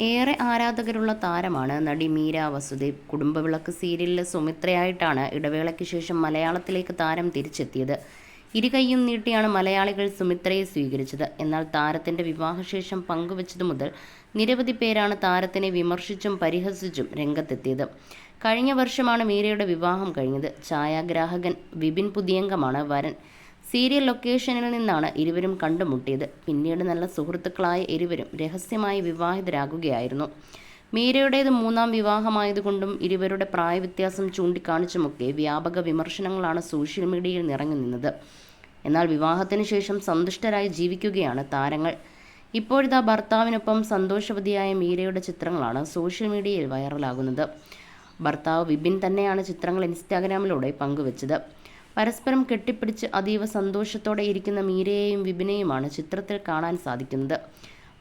ഏറെ ആരാധകരുള്ള താരമാണ് നടി മീര വസുദേവ്. കുടുംബവിളക്ക് സീരിയലിലെ സുമിത്രയായിട്ടാണ് ഇടവേളയ്ക്ക് ശേഷം മലയാളത്തിലേക്ക് താരം തിരിച്ചെത്തിയത്. ഇരുകൈയും നീട്ടിയാണ് മലയാളികൾ സുമിത്രയെ സ്വീകരിച്ചത്. എന്നാൽ താരത്തിന്റെ വിവാഹശേഷം പങ്കുവച്ചതു മുതൽ നിരവധി പേരാണ് താരത്തിനെ വിമർശിച്ചും പരിഹസിച്ചും രംഗത്തെത്തിയത്. കഴിഞ്ഞ വർഷമാണ് മീരയുടെ വിവാഹം കഴിഞ്ഞത്. ഛായാഗ്രാഹകൻ വിപിൻ പുതിയങ്കമാണ് വരൻ. സീരിയൽ ലൊക്കേഷനിൽ നിന്നാണ് ഇരുവരും കണ്ടുമുട്ടിയത്. പിന്നീട് നല്ല സുഹൃത്തുക്കളായ ഇരുവരും രഹസ്യമായി വിവാഹിതരാകുകയായിരുന്നു. മീരയുടേത് മൂന്നാം വിവാഹമായതുകൊണ്ടും ഇരുവരുടെ പ്രായവ്യത്യാസം ചൂണ്ടിക്കാണിച്ചുമൊക്കെ വ്യാപക വിമർശനങ്ങളാണ് സോഷ്യൽ മീഡിയയിൽ നിറഞ്ഞു നിന്നത്. എന്നാൽ വിവാഹത്തിന് ശേഷം സന്തുഷ്ടരായി ജീവിക്കുകയാണ് താരങ്ങൾ. ഇപ്പോഴിതാ ഭർത്താവിനൊപ്പം സന്തോഷവതിയായ മീരയുടെ ചിത്രങ്ങളാണ് സോഷ്യൽ മീഡിയയിൽ വൈറലാകുന്നത്. ഭർത്താവ് വിപിൻ തന്നെയാണ് ചിത്രങ്ങൾ ഇൻസ്റ്റാഗ്രാമിലൂടെ പങ്കുവച്ചത്. പരസ്പരം കെട്ടിപ്പിടിച്ച് അതീവ സന്തോഷത്തോടെ ഇരിക്കുന്ന മീരയെയും വിപിനെയുമാണ് ചിത്രത്തിൽ കാണാൻ സാധിക്കുന്നത്.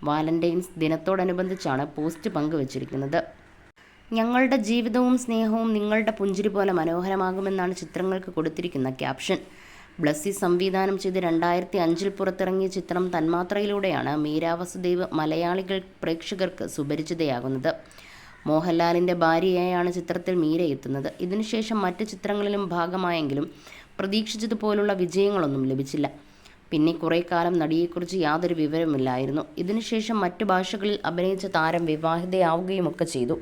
വാലന്റൈൻസ് ദിനത്തോടനുബന്ധിച്ചാണ് പോസ്റ്റ് പങ്കുവച്ചിരിക്കുന്നത്. ഞങ്ങളുടെ ജീവിതവും സ്നേഹവും നിങ്ങളുടെ പുഞ്ചിരി പോലെ മനോഹരമാകുമെന്നാണ് ചിത്രങ്ങൾക്ക് കൊടുത്തിരിക്കുന്ന ക്യാപ്ഷൻ. ബ്ലസ്സി സംവിധാനം ചെയ്ത് 2005 പുറത്തിറങ്ങിയ ചിത്രം തന്മാത്രയിലൂടെയാണ് മീര വസുദേവ് മലയാളികൾ പ്രേക്ഷകർക്ക് സുപരിചിതയാകുന്നത്. മോഹൻലാലിൻ്റെ ഭാര്യയായാണ് ചിത്രത്തിൽ മീര എത്തുന്നത്. ഇതിനുശേഷം മറ്റ് ചിത്രങ്ങളിലും ഭാഗമായെങ്കിലും പ്രതീക്ഷിച്ചതുപോലുള്ള വിജയങ്ങളൊന്നും ലഭിച്ചില്ല. പിന്നെ കുറേ കാലം നടിയെക്കുറിച്ച് യാതൊരു വിവരവുമില്ലായിരുന്നു. ഇതിനുശേഷം മറ്റു ഭാഷകളിൽ അഭിനയിച്ച താരം വിവാഹിതയാവുകയുമൊക്കെ ചെയ്തു.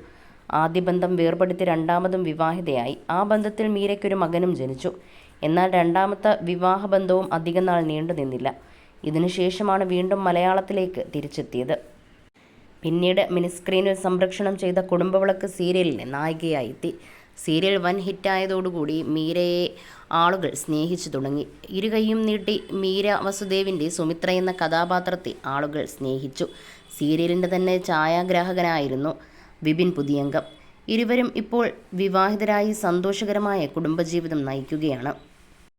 ആദ്യ ബന്ധം വേർപെടുത്തി രണ്ടാമതും വിവാഹിതയായി. ആ ബന്ധത്തിൽ മീരയ്ക്കൊരു മകനും ജനിച്ചു. എന്നാൽ രണ്ടാമത്തെ വിവാഹബന്ധവും അധികനാൾ നീണ്ടു നിന്നില്ല. ഇതിനുശേഷമാണ് വീണ്ടും മലയാളത്തിലേക്ക് തിരിച്ചെത്തിയത്. പിന്നീട് മിനിസ്ക്രീനിൽ സംപ്രേഷണം ചെയ്ത കുടുംബവിളക്ക് സീരിയലിലെ നായികയായി എത്തി. സീരിയൽ വൻ ഹിറ്റായതോടുകൂടി മീരയെ ആളുകൾ സ്നേഹിച്ചു തുടങ്ങി. ഇരുകൈയും നീട്ടി മീര വസുദേവിൻ്റെ സുമിത്ര എന്ന കഥാപാത്രത്തെ ആളുകൾ സ്നേഹിച്ചു. സീരിയലിൻ്റെ തന്നെ ഛായാഗ്രാഹകനായിരുന്നു വിപിൻ പുതിയങ്കം. ഇരുവരും ഇപ്പോൾ വിവാഹിതരായി സന്തോഷകരമായ കുടുംബജീവിതം നയിക്കുകയാണ്.